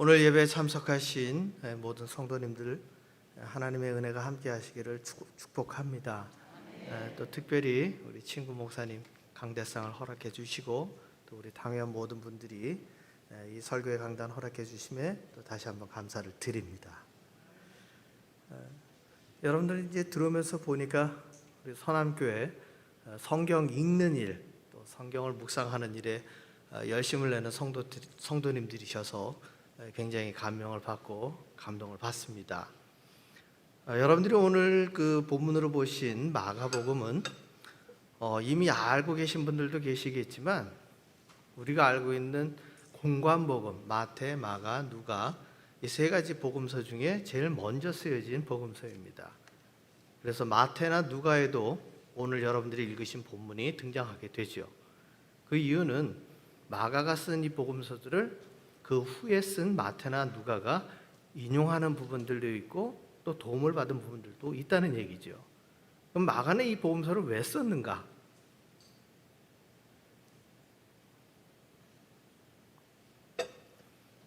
오늘 예배에 참석하신 모든 성도님들 하나님의 은혜가 함께 하시기를 축복합니다. 또 특별히 우리 친구 목사님 강대상을 허락해 주시고 또 우리 당회원 모든 분들이 이 설교의 강단 허락해 주심에 또 다시 한번 감사를 드립니다. 여러분들 이제 들어오면서 보니까 우리 선암교회 성경 읽는 일, 또 성경을 묵상하는 일에 열심을 내는 성도님들이셔서 굉장히 감명을 받고 감동을 받습니다. 여러분들이 오늘 그 본문으로 보신 마가복음은 이미 알고 계신 분들도 계시겠지만 우리가 알고 있는 공관복음, 마태, 마가, 누가 이 세 가지 복음서 중에 제일 먼저 쓰여진 복음서입니다. 그래서 마태나 누가에도 오늘 여러분들이 읽으신 본문이 등장하게 되죠. 그 이유는 마가가 쓴 이 복음서들을 그 후에 쓴 마태나 누가가 인용하는 부분들도 있고 또 도움을 받은 부분들도 있다는 얘기죠. 그럼 마가는 이 복음서를 왜 썼는가?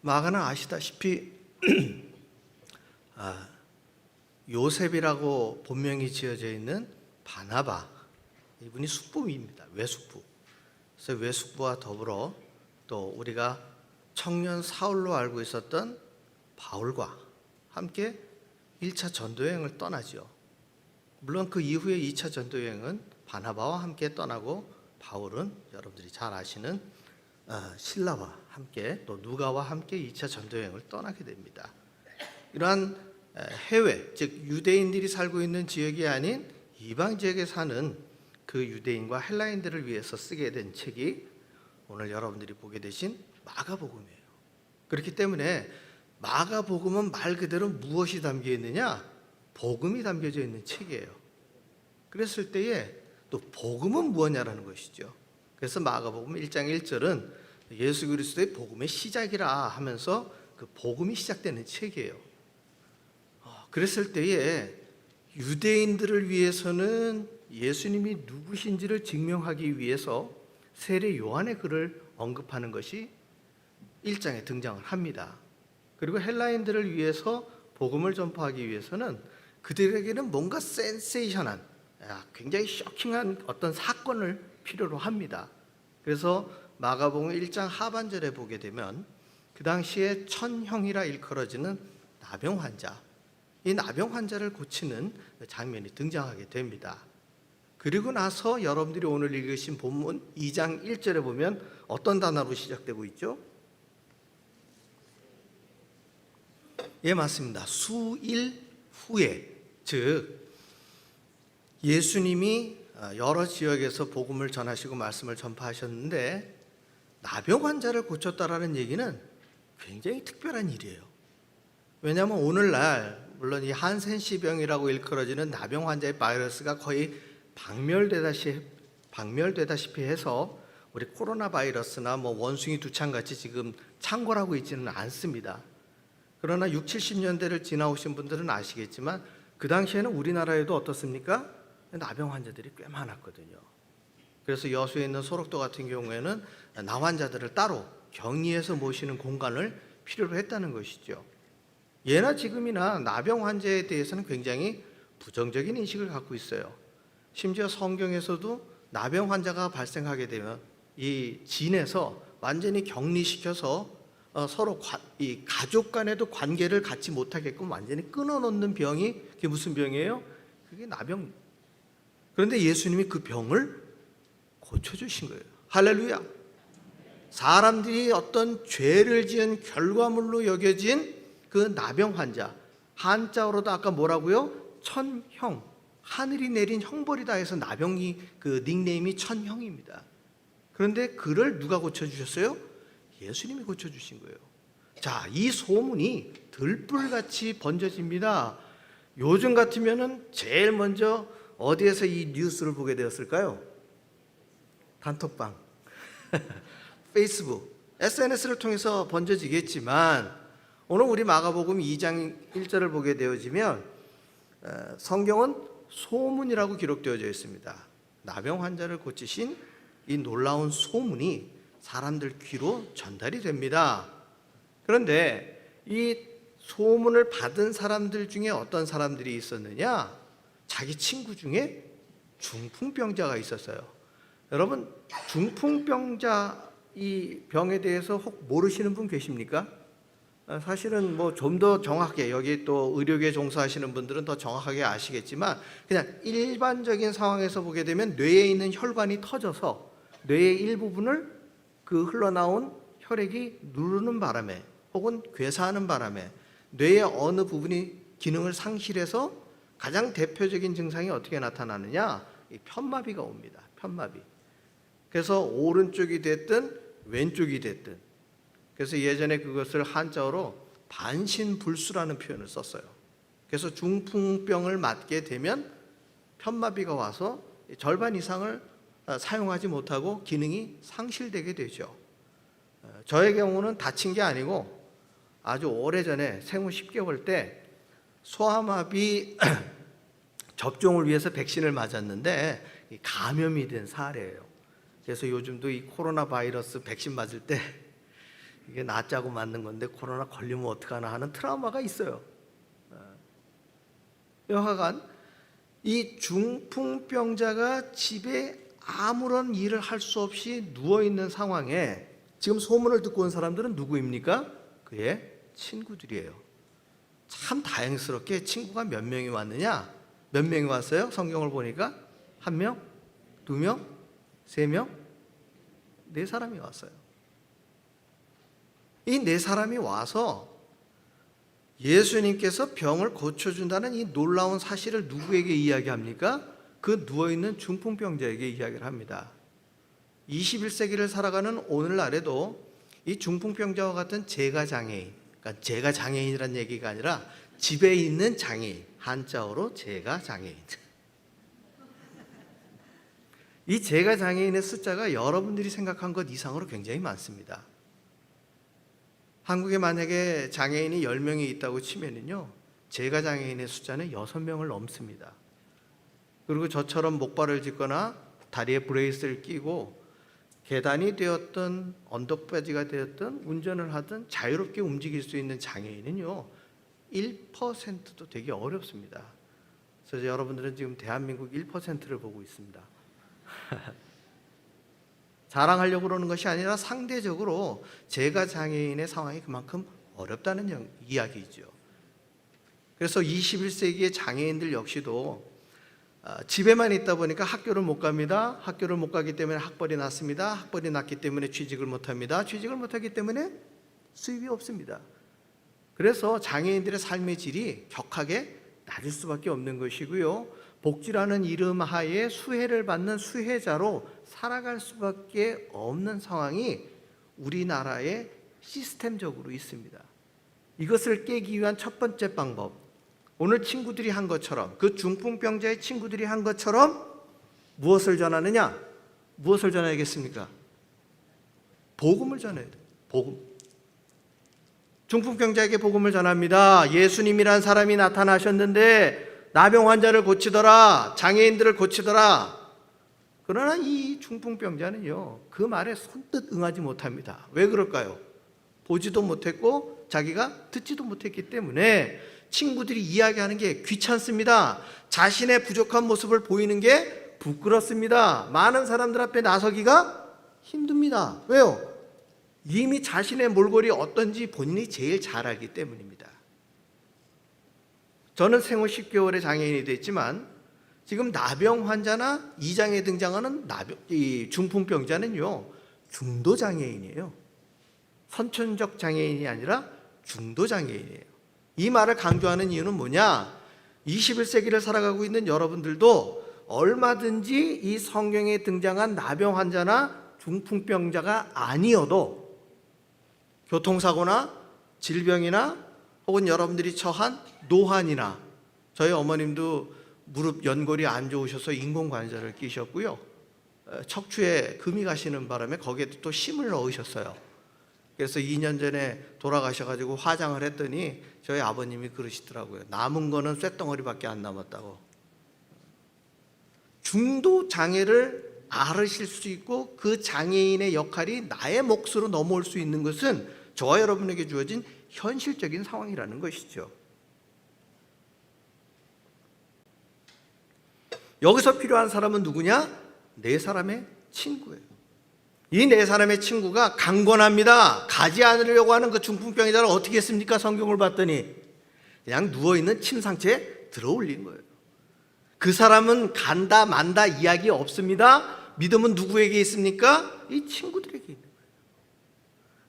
마가는 아시다시피 요셉이라고 본명이 지어져 있는 바나바, 이분이 숙부입니다. 외숙부. 그래서 외숙부와 더불어 또 우리가 청년 사울로 알고 있었던 바울과 함께 1차 전도여행을 떠나죠. 물론 그 이후에 2차 전도여행은 바나바와 함께 떠나고 바울은 여러분들이 잘 아시는 실라와 함께 또 누가와 함께 2차 전도여행을 떠나게 됩니다. 이러한 해외, 즉 유대인들이 살고 있는 지역이 아닌 이방 지역에 사는 그 유대인과 헬라인들을 위해서 쓰게 된 책이 오늘 여러분들이 보게 되신 마가복음이에요. 그렇기 때문에 마가복음은 말 그대로 무엇이 담겨 있느냐? 복음이 담겨져 있는 책이에요. 그랬을 때에 또 복음은 무엇냐라는 것이죠. 그래서 마가복음 1장 1절은 예수 그리스도의 복음의 시작이라 하면서 그 복음이 시작되는 책이에요. 그랬을 때에 유대인들을 위해서는 예수님이 누구신지를 증명하기 위해서 세례 요한의 글을 언급하는 것이 1장에 등장을 합니다. 그리고 헬라인들을 위해서 복음을 전파하기 위해서는 그들에게는 뭔가 센세이션한, 굉장히 쇼킹한 어떤 사건을 필요로 합니다. 그래서 마가복음 1장 하반절에 보게 되면 그 당시에 천형이라 일컬어지는 나병 환자, 이 나병 환자를 고치는 장면이 등장하게 됩니다. 그리고 나서 여러분들이 오늘 읽으신 본문 2장 1절에 보면 어떤 단어로 시작되고 있죠? 예, 맞습니다. 수일 후에, 즉 예수님이 여러 지역에서 복음을 전하시고 말씀을 전파하셨는데 나병 환자를 고쳤다라는 얘기는 굉장히 특별한 일이에요. 왜냐하면 오늘날 물론 이 한센시병이라고 일컬어지는 나병 환자의 바이러스가 거의 박멸되다시피 해서 우리 코로나 바이러스나 원숭이 두창 같이 지금 창궐하고 있지는 않습니다. 그러나 60, 70년대를 지나오신 분들은 아시겠지만 그 당시에는 우리나라에도 어떻습니까? 나병 환자들이 꽤 많았거든요. 그래서 여수에 있는 소록도 같은 경우에는 나 환자들을 따로 격리해서 모시는 공간을 필요로 했다는 것이죠. 예나 지금이나 나병 환자에 대해서는 굉장히 부정적인 인식을 갖고 있어요. 심지어 성경에서도 나병 환자가 발생하게 되면 이 진에서 완전히 격리시켜서 서로 이 가족 간에도 관계를 갖지 못하게끔 완전히 끊어놓는 병이 그게 무슨 병이에요? 그게 나병. 그런데 예수님이 그 병을 고쳐주신 거예요. 할렐루야. 사람들이 어떤 죄를 지은 결과물로 여겨진 그 나병 환자, 한자어로도 아까 뭐라고요? 천형, 하늘이 내린 형벌이다 해서 나병이 그 닉네임이 천형입니다. 그런데 그를 누가 고쳐주셨어요? 예수님이 고쳐주신 거예요. 자, 이 소문이 들불같이 번져집니다. 요즘 같으면은 제일 먼저 어디에서 이 뉴스를 보게 되었을까요? 단톡방, 페이스북, SNS를 통해서 번져지겠지만 오늘 우리 마가복음 2장 1절을 보게 되어지면 성경은 소문이라고 기록되어져 있습니다. 나병 환자를 고치신 이 놀라운 소문이 사람들 귀로 전달이 됩니다. 그런데 이 소문을 받은 사람들 중에 어떤 사람들이 있었느냐? 자기 친구 중에 중풍병자가 있었어요. 여러분, 중풍병자 이 병에 대해서 혹 모르시는 분 계십니까? 사실은 뭐 좀 더 정확하게, 여기 또 의료계에 종사하시는 분들은 더 정확하게 아시겠지만, 그냥 일반적인 상황에서 보게 되면 뇌에 있는 혈관이 터져서 뇌의 일부분을 그 흘러나온 혈액이 누르는 바람에 혹은 괴사하는 바람에 뇌의 어느 부분이 기능을 상실해서 가장 대표적인 증상이 어떻게 나타나느냐? 이 편마비가 옵니다. 편마비. 그래서 오른쪽이 됐든 왼쪽이 됐든, 그래서 예전에 그것을 한자어로 반신불수라는 표현을 썼어요. 그래서 중풍병을 맞게 되면 편마비가 와서 절반 이상을 사용하지 못하고 기능이 상실되게 되죠. 저의 경우는 다친 게 아니고 아주 오래전에 생후 10개월 때 소아마비 접종을 위해서 백신을 맞았는데 감염이 된 사례예요. 그래서 요즘도 이 코로나 바이러스 백신 맞을 때 이게 낫자고 맞는 건데 코로나 걸리면 어떡하나 하는 트라우마가 있어요. 여하간 이 중풍병자가 집에 아무런 일을 할 수 없이 누워있는 상황에 지금 소문을 듣고 온 사람들은 누구입니까? 그의 친구들이에요. 참 다행스럽게 친구가 몇 명이 왔느냐? 몇 명이 왔어요? 성경을 보니까 1명, 2명, 3명, 4사람이 왔어요. 이 4사람이 와서 예수님께서 병을 고쳐준다는 이 놀라운 사실을 누구에게 이야기합니까? 그 누워있는 중풍병자에게 이야기를 합니다. 21세기를 살아가는 오늘날에도 이 중풍병자와 같은 재가장애인, 그러니까 재가장애인이라는 얘기가 아니라 집에 있는 장애인, 한자어로 재가장애인. 이 재가장애인의 숫자가 여러분들이 생각한 것 이상으로 굉장히 많습니다. 한국에 만약에 장애인이 10명이 있다고 치면은요, 재가장애인의 숫자는 6명을 넘습니다. 그리고 저처럼 목발을 짚거나 다리에 브레이스를 끼고 계단이 되었든 언덕바지가 되었든 운전을 하든 자유롭게 움직일 수 있는 장애인은요 1%도 되기 어렵습니다. 그래서 여러분들은 지금 대한민국 1%를 보고 있습니다. 자랑하려고 그러는 것이 아니라 상대적으로 재가장애인의 상황이 그만큼 어렵다는 이야기죠. 그래서 21세기의 장애인들 역시도 집에만 있다 보니까 학교를 못 갑니다. 학교를 못 가기 때문에 학벌이 낮습니다. 학벌이 낮기 때문에 취직을 못 합니다. 취직을 못 하기 때문에 수입이 없습니다. 그래서 장애인들의 삶의 질이 격하게 낮을 수밖에 없는 것이고요. 복지라는 이름 하에 수혜를 받는 수혜자로 살아갈 수밖에 없는 상황이 우리나라에 시스템적으로 있습니다. 이것을 깨기 위한 첫 번째 방법, 오늘 친구들이 한 것처럼, 그 중풍병자의 친구들이 한 것처럼 무엇을 전하느냐? 무엇을 전해야겠습니까? 복음을 전해야 돼요. 복음. 중풍병자에게 복음을 전합니다. 예수님이란 사람이 나타나셨는데 나병 환자를 고치더라, 장애인들을 고치더라. 그러나 이 중풍병자는요, 그 말에 손뜻 응하지 못합니다. 왜 그럴까요? 보지도 못했고 자기가 듣지도 못했기 때문에 친구들이 이야기하는 게 귀찮습니다. 자신의 부족한 모습을 보이는 게 부끄럽습니다. 많은 사람들 앞에 나서기가 힘듭니다. 왜요? 이미 자신의 몰골이 어떤지 본인이 제일 잘 알기 때문입니다. 저는 생후 10개월의 장애인이 됐지만 지금 나병 환자나 2장에 등장하는 이 중풍병자는요 중도 장애인이에요. 선천적 장애인이 아니라 중도 장애인이에요. 이 말을 강조하는 이유는 뭐냐? 21세기를 살아가고 있는 여러분들도 얼마든지 이 성경에 등장한 나병 환자나 중풍병자가 아니어도 교통사고나 질병이나 혹은 여러분들이 처한 노환이나, 저희 어머님도 무릎 연골이 안 좋으셔서 인공관절을 끼셨고요, 척추에 금이 가시는 바람에 거기에 또 심을 넣으셨어요. 그래서 2년 전에 돌아가셔가지고 화장을 했더니 저희 아버님이 그러시더라고요. 남은 거는 쇳덩어리밖에 안 남았다고. 중도 장애를 앓으실 수 있고 그 장애인의 역할이 나의 몫으로 넘어올 수 있는 것은 저와 여러분에게 주어진 현실적인 상황이라는 것이죠. 여기서 필요한 사람은 누구냐? 네 사람의 친구예요. 이 네 사람의 친구가 강권합니다. 가지 않으려고 하는 그 중풍병자를 어떻게 했습니까? 성경을 봤더니 그냥 누워있는 침 상태에 들어올린 거예요. 그 사람은 간다 만다 이야기 없습니다. 믿음은 누구에게 있습니까? 이 친구들에게 있는 거예요.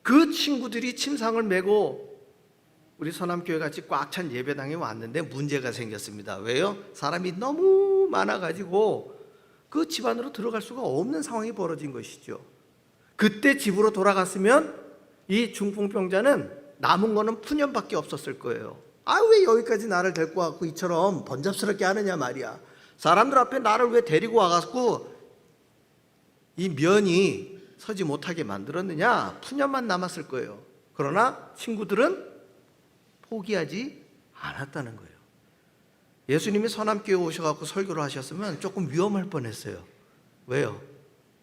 그 친구들이 침상을 메고 우리 서남교회 같이 꽉 찬 예배당에 왔는데 문제가 생겼습니다. 왜요? 사람이 너무 많아가지고 그 집 안으로 들어갈 수가 없는 상황이 벌어진 것이죠. 그때 집으로 돌아갔으면 이 중풍병자는 남은 거는 푸념밖에 없었을 거예요. 왜 여기까지 나를 데리고 와갖고 이처럼 번잡스럽게 하느냐 말이야. 사람들 앞에 나를 왜 데리고 와갖고 이 면이 서지 못하게 만들었느냐. 푸념만 남았을 거예요. 그러나 친구들은 포기하지 않았다는 거예요. 예수님이 서남교회 오셔갖고 설교를 하셨으면 조금 위험할 뻔했어요. 왜요?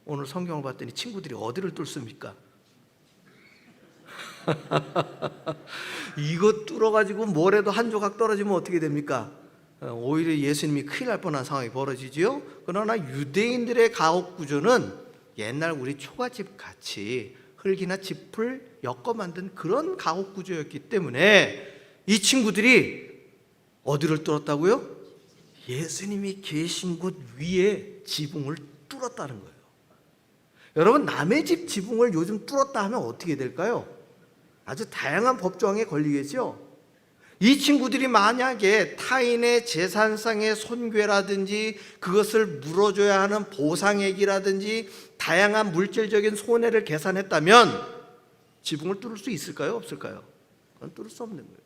오늘 성경을 봤더니 친구들이 어디를 뚫습니까? 이거 뚫어가지고 뭐래도 한 조각 떨어지면 어떻게 됩니까? 오히려 예수님이 큰일 날 뻔한 상황이 벌어지지요. 그러나 유대인들의 가옥 구조는 옛날 우리 초가집 같이 흙이나 짚을 엮어 만든 그런 가옥 구조였기 때문에 이 친구들이 어디를 뚫었다고요? 예수님이 계신 곳 위에 지붕을 뚫었다는 거예요. 여러분, 남의 집 지붕을 요즘 뚫었다 하면 어떻게 될까요? 아주 다양한 법조항에 걸리겠죠. 이 친구들이 만약에 타인의 재산상의 손괴라든지 그것을 물어줘야 하는 보상액이라든지 다양한 물질적인 손해를 계산했다면 지붕을 뚫을 수 있을까요? 없을까요? 그건 뚫을 수 없는 거예요.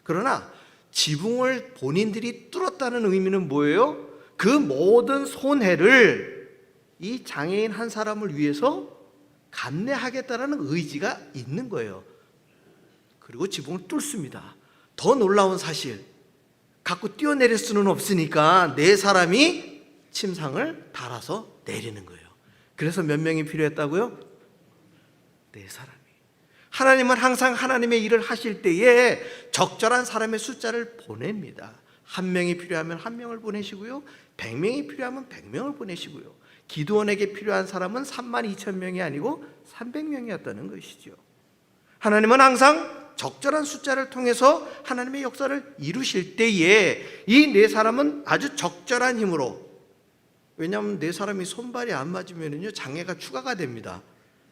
그러나 지붕을 본인들이 뚫었다는 의미는 뭐예요? 그 모든 손해를 이 장애인 한 사람을 위해서 감내하겠다는 의지가 있는 거예요. 그리고 지붕을 뚫습니다. 더 놀라운 사실, 갖고 뛰어내릴 수는 없으니까 네 사람이 침상을 달아서 내리는 거예요. 그래서 몇 명이 필요했다고요? 네 사람이. 하나님은 항상 하나님의 일을 하실 때에 적절한 사람의 숫자를 보냅니다. 한 명이 필요하면 한 명을 보내시고요, 100명이 필요하면 100명을 보내시고요. 기드온에게 필요한 사람은 32,000명이 아니고 300명이었다는 것이죠. 하나님은 항상 적절한 숫자를 통해서 하나님의 역사를 이루실 때에 이 네 사람은 아주 적절한 힘으로, 왜냐하면 네 사람이 손발이 안 맞으면요 장애가 추가가 됩니다.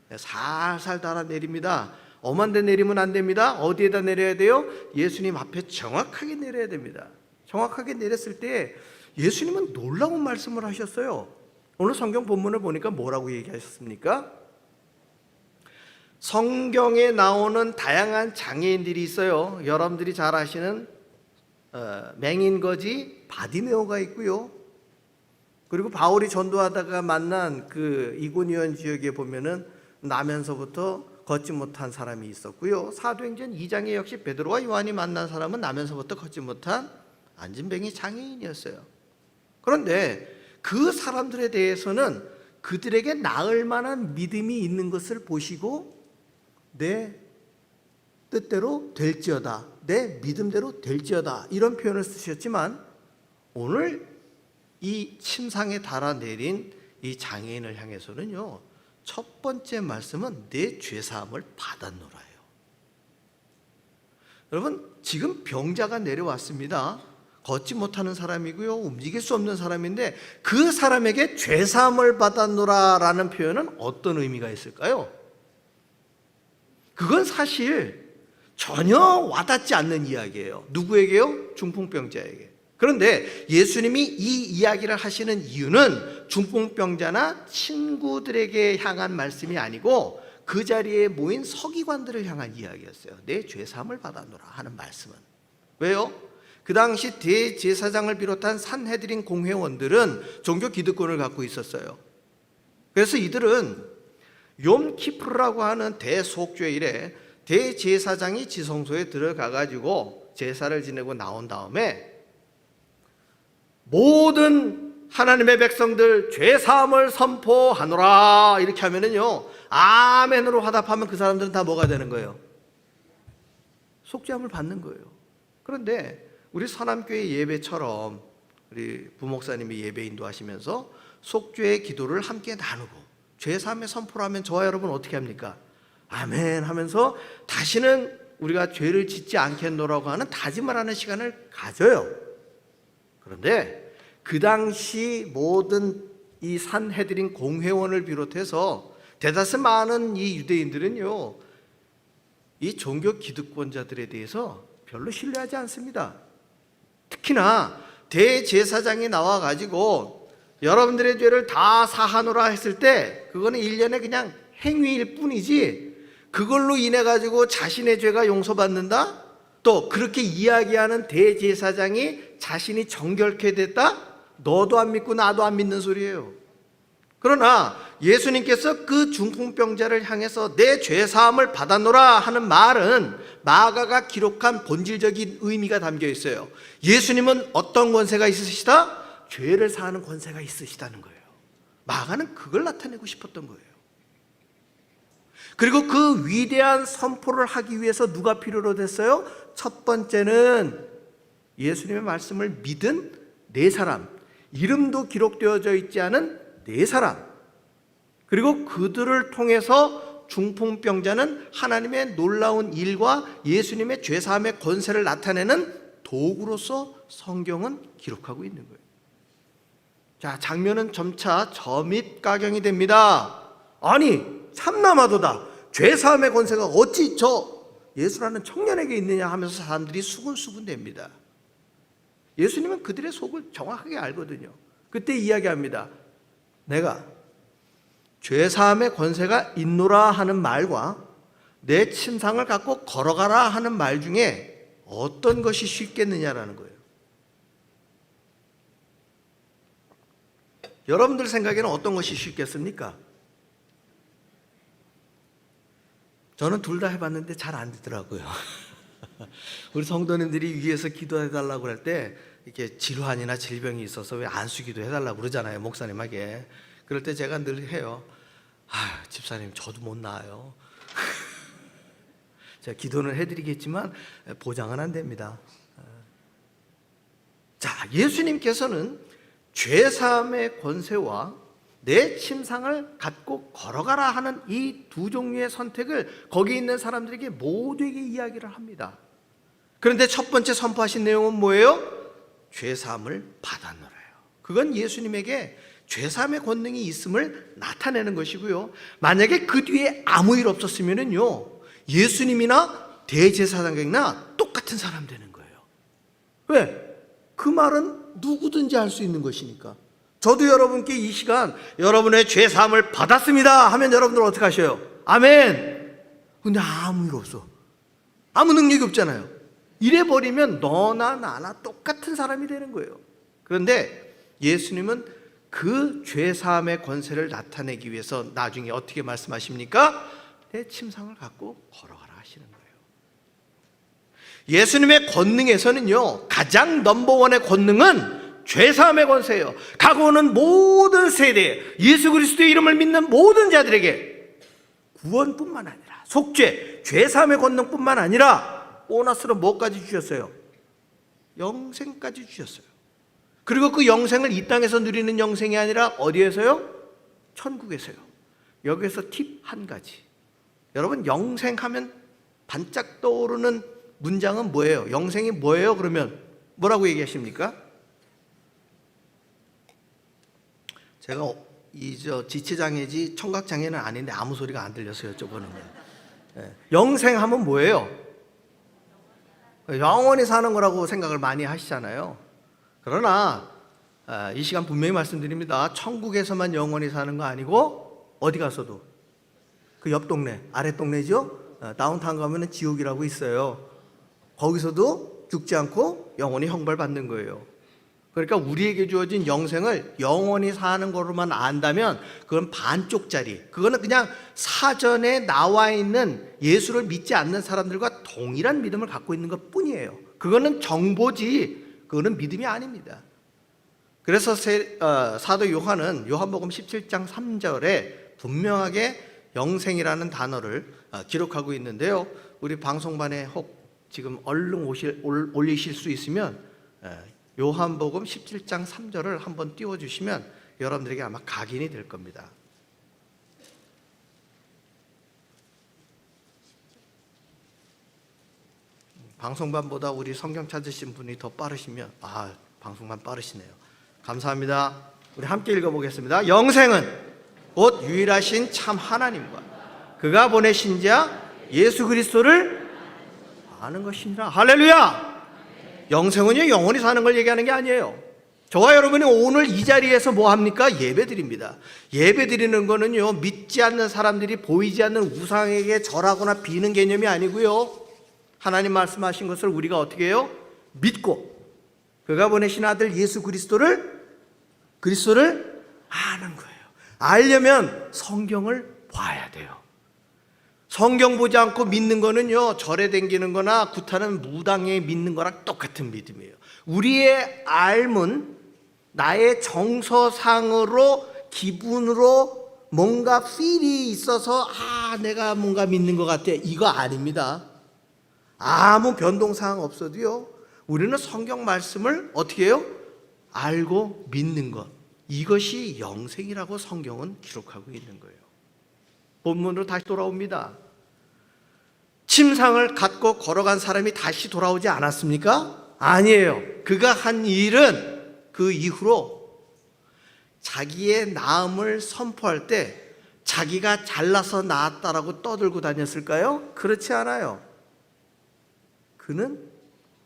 살살 달아 내립니다. 엄한 데 내리면 안 됩니다. 어디에다 내려야 돼요? 예수님 앞에 정확하게 내려야 됩니다. 정확하게 내렸을 때 예수님은 놀라운 말씀을 하셨어요. 오늘 성경 본문을 보니까 뭐라고 얘기하셨습니까? 성경에 나오는 다양한 장애인들이 있어요. 여러분들이 잘 아시는 맹인거지 바디메오가 있고요. 그리고 바울이 전도하다가 만난 그 이고니온 지역에 보면은 나면서부터 걷지 못한 사람이 있었고요. 사도행전 2장에 역시 베드로와 요한이 만난 사람은 나면서부터 걷지 못한 안진뱅이 장애인이었어요. 그런데 그 사람들에 대해서는 그들에게 나을 만한 믿음이 있는 것을 보시고 내 뜻대로 될지어다, 내 믿음대로 될지어다, 이런 표현을 쓰셨지만 오늘 이 침상에 달아내린 이 장애인을 향해서는요, 첫 번째 말씀은 내 죄사함을 받았노라요. 여러분, 지금 병자가 내려왔습니다. 걷지 못하는 사람이고요, 움직일 수 없는 사람인데 그 사람에게 죄사함을 받았노라라는 표현은 어떤 의미가 있을까요? 그건 사실 전혀 와닿지 않는 이야기예요. 누구에게요? 중풍병자에게. 그런데 예수님이 이 이야기를 하시는 이유는 중풍병자나 친구들에게 향한 말씀이 아니고 그 자리에 모인 서기관들을 향한 이야기였어요. 내 죄사함을 받아노라 하는 말씀은. 왜요? 그 당시 대제사장을 비롯한 산헤드린 공회원들은 종교 기득권을 갖고 있었어요. 그래서 이들은 욤키프르라고 하는 대속죄일에 대제사장이 지성소에 들어가가지고 제사를 지내고 나온 다음에 모든 하나님의 백성들 죄사함을 선포하노라 이렇게 하면은요, 아멘으로 화답하면 그 사람들은 다 뭐가 되는 거예요? 속죄함을 받는 거예요. 그런데 우리 서남교회 예배처럼 우리 부목사님이 예배 인도하시면서 속죄의 기도를 함께 나누고 죄사함의 선포를 하면 저와 여러분 어떻게 합니까? 아멘 하면서 다시는 우리가 죄를 짓지 않겠노라고 하는 다짐을 하는 시간을 가져요. 그런데 그 당시 모든 이 산헤드린 공회원을 비롯해서 대다수 많은 이 유대인들은요, 이 종교 기득권자들에 대해서 별로 신뢰하지 않습니다. 특히나 대제사장이 나와가지고 여러분들의 죄를 다 사하노라 했을 때 그거는 일련의 그냥 행위일 뿐이지 그걸로 인해 가지고 자신의 죄가 용서받는다? 또 그렇게 이야기하는 대제사장이 자신이 정결케 됐다? 너도 안 믿고 나도 안 믿는 소리예요. 그러나 예수님께서 그 중풍병자를 향해서 내 죄사함을 받았노라 하는 말은 마가가 기록한 본질적인 의미가 담겨 있어요. 예수님은 어떤 권세가 있으시다? 죄를 사하는 권세가 있으시다는 거예요. 마가는 그걸 나타내고 싶었던 거예요. 그리고 그 위대한 선포를 하기 위해서 누가 필요로 됐어요? 첫 번째는 예수님의 말씀을 믿은 네 사람, 이름도 기록되어져 있지 않은 네 사람, 그리고 그들을 통해서 중풍병자는 하나님의 놀라운 일과 예수님의 죄사함의 권세를 나타내는 도구로서 성경은 기록하고 있는 거예요. 자, 장면은 점차 점입가경이 됩니다. 아니, 참나마도다. 죄사함의 권세가 어찌 저 예수라는 청년에게 있느냐 하면서 사람들이 수군수군 됩니다. 예수님은 그들의 속을 정확하게 알거든요. 그때 이야기합니다. 내가 죄사함의 권세가 있노라 하는 말과 내 침상을 갖고 걸어가라 하는 말 중에 어떤 것이 쉽겠느냐라는 거예요. 여러분들 생각에는 어떤 것이 쉽겠습니까? 저는 둘 다 해봤는데 잘 안 되더라고요. 우리 성도님들이 위에서 기도해달라고 할 때 이렇게 질환이나 질병이 있어서 왜 안수기도 해달라고 그러잖아요, 목사님에게. 그럴 때 제가 늘 해요. 집사님 저도 못 나아요. 제가 기도는 해드리겠지만 보장은 안 됩니다. 자, 예수님께서는 죄사함의 권세와 내 침상을 갖고 걸어가라 하는 이 두 종류의 선택을 거기 있는 사람들에게 모두에게 이야기를 합니다. 그런데 첫 번째 선포하신 내용은 뭐예요? 죄사함을 받았노라요. 그건 예수님에게 죄사함의 권능이 있음을 나타내는 것이고요. 만약에 그 뒤에 아무 일 없었으면요, 예수님이나 대제사장이나 똑같은 사람 되는 거예요. 왜? 그 말은 누구든지 할 수 있는 것이니까. 저도 여러분께 이 시간 여러분의 죄사함을 받았습니다 하면 여러분들 어떻게 하셔요? 아멘. 근데 아무 일 없어. 아무 능력이 없잖아요. 이래버리면 너나 나나 똑같은 사람이 되는 거예요. 그런데 예수님은 그 죄사함의 권세를 나타내기 위해서 나중에 어떻게 말씀하십니까? 내 침상을 갖고 걸어가라 하시는 거예요. 예수님의 권능에서는요, 가장 넘버원의 권능은 죄사함의 권세예요. 가고는 모든 세대에 예수 그리스도의 이름을 믿는 모든 자들에게 구원뿐만 아니라 속죄, 죄사함의 권능뿐만 아니라 보너스로 뭐까지 주셨어요? 영생까지 주셨어요. 그리고 그 영생을 이 땅에서 누리는 영생이 아니라 어디에서요? 천국에서요. 여기서 팁 한 가지. 여러분, 영생하면 반짝 떠오르는 문장은 뭐예요? 영생이 뭐예요? 그러면 뭐라고 얘기하십니까? 제가 지체장애지 청각장애는 아닌데 아무 소리가 안 들려서 여쭤보는 거예요. 영생하면 뭐예요? 영원히 사는 거라고 생각을 많이 하시잖아요. 그러나 이 시간 분명히 말씀드립니다. 천국에서만 영원히 사는 거 아니고 어디 가서도, 그 옆 동네, 아래 동네죠? 다운타운 가면은 지옥이라고 있어요. 거기서도 죽지 않고 영원히 형벌받는 거예요. 그러니까 우리에게 주어진 영생을 영원히 사는 거로만 안다면 그건 반쪽짜리, 그거는 그냥 사전에 나와 있는 예수를 믿지 않는 사람들과 동일한 믿음을 갖고 있는 것 뿐이에요. 그거는 정보지 그거는 믿음이 아닙니다. 그래서 사도 요한은 요한복음 17장 3절에 분명하게 영생이라는 단어를 기록하고 있는데요, 우리 방송반에 혹 지금 얼른 올리실 수 있으면 요한복음 17장 3절을 한번 띄워주시면 여러분들에게 아마 각인이 될 겁니다. 방송반보다 우리 성경 찾으신 분이 더 빠르시면 방송반 빠르시네요. 감사합니다. 우리 함께 읽어보겠습니다. 영생은 곧 유일하신 참 하나님과 그가 보내신 자 예수 그리스도를 아는 것이니라. 할렐루야. 영생은요, 영원히 사는 걸 얘기하는 게 아니에요. 저와 여러분이 오늘 이 자리에서 뭐 합니까? 예배 드립니다. 예배 드리는 거는요, 믿지 않는 사람들이 보이지 않는 우상에게 절하거나 비는 개념이 아니고요, 하나님 말씀하신 것을 우리가 어떻게 해요? 믿고 그가 보내신 아들 예수 그리스도를 아는 거예요. 알려면 성경을 봐야 돼요. 성경 보지 않고 믿는 거는요, 절에 댕기는 거나 구타는 무당에 믿는 거랑 똑같은 믿음이에요. 우리의 알문, 나의 정서상으로, 기분으로 뭔가 필이 있어서 내가 뭔가 믿는 것 같아, 이거 아닙니다. 아무 변동사항 없어도요, 우리는 성경 말씀을 어떻게 해요? 알고 믿는 것, 이것이 영생이라고 성경은 기록하고 있는 거예요. 본문으로 다시 돌아옵니다. 침상을 갖고 걸어간 사람이 다시 돌아오지 않았습니까? 아니에요. 그가 한 일은 그 이후로 자기의 나음을 선포할 때 자기가 잘나서 나았다라고 떠들고 다녔을까요? 그렇지 않아요. 그는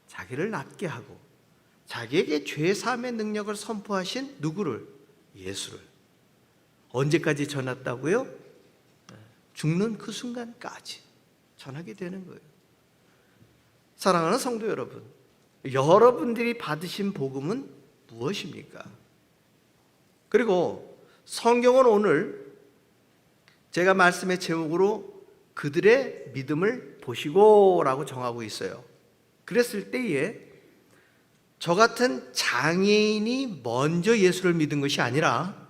자기를 낫게 하고 자기에게 죄사함의 능력을 선포하신 누구를? 예수를. 언제까지 전했다고요? 죽는 그 순간까지 전하게 되는 거예요. 사랑하는 성도 여러분, 여러분들이 받으신 복음은 무엇입니까? 그리고 성경은 오늘 제가 말씀의 제목으로 그들의 믿음을 보시고 라고 정하고 있어요. 그랬을 때에 저 같은 장애인이 먼저 예수를 믿은 것이 아니라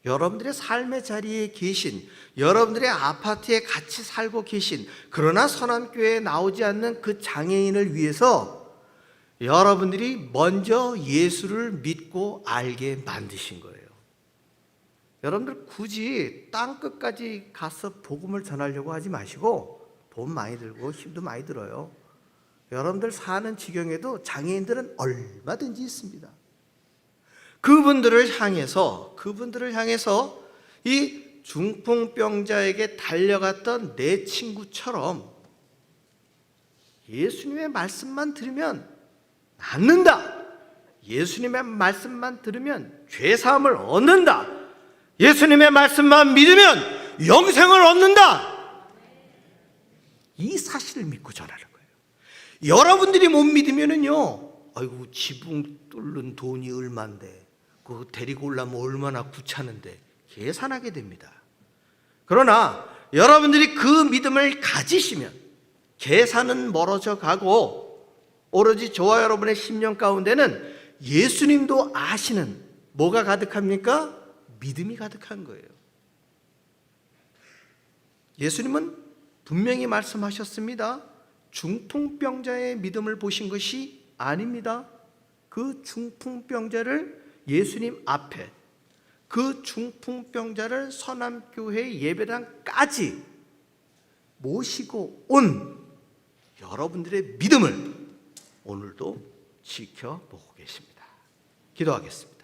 여러분들의 삶의 자리에 계신, 여러분들의 아파트에 같이 살고 계신, 그러나 선한교회에 나오지 않는 그 장애인을 위해서 여러분들이 먼저 예수를 믿고 알게 만드신 거예요. 여러분들 굳이 땅끝까지 가서 복음을 전하려고 하지 마시고, 돈 많이 들고 힘도 많이 들어요. 여러분들 사는 지경에도 장애인들은 얼마든지 있습니다. 그분들을 향해서 이 중풍병자에게 달려갔던 내 친구처럼 예수님의 말씀만 들으면 낫는다, 예수님의 말씀만 들으면 죄사함을 얻는다, 예수님의 말씀만 믿으면 영생을 얻는다, 이 사실을 믿고 전하는 거예요. 여러분들이 못 믿으면은요, 아이고 지붕 뚫는 돈이 얼만데 그거 데리고 오려면 얼마나 구차는데 계산하게 됩니다. 그러나 여러분들이 그 믿음을 가지시면 계산은 멀어져 가고 오로지 저와 여러분의 심령 가운데는 예수님도 아시는 뭐가 가득합니까? 믿음이 가득한 거예요. 예수님은 분명히 말씀하셨습니다. 중풍병자의 믿음을 보신 것이 아닙니다. 그 중풍병자를 예수님 앞에, 그 중풍병자를 선함교회 예배당까지 모시고 온 여러분들의 믿음을 오늘도 지켜보고 계십니다. 기도하겠습니다.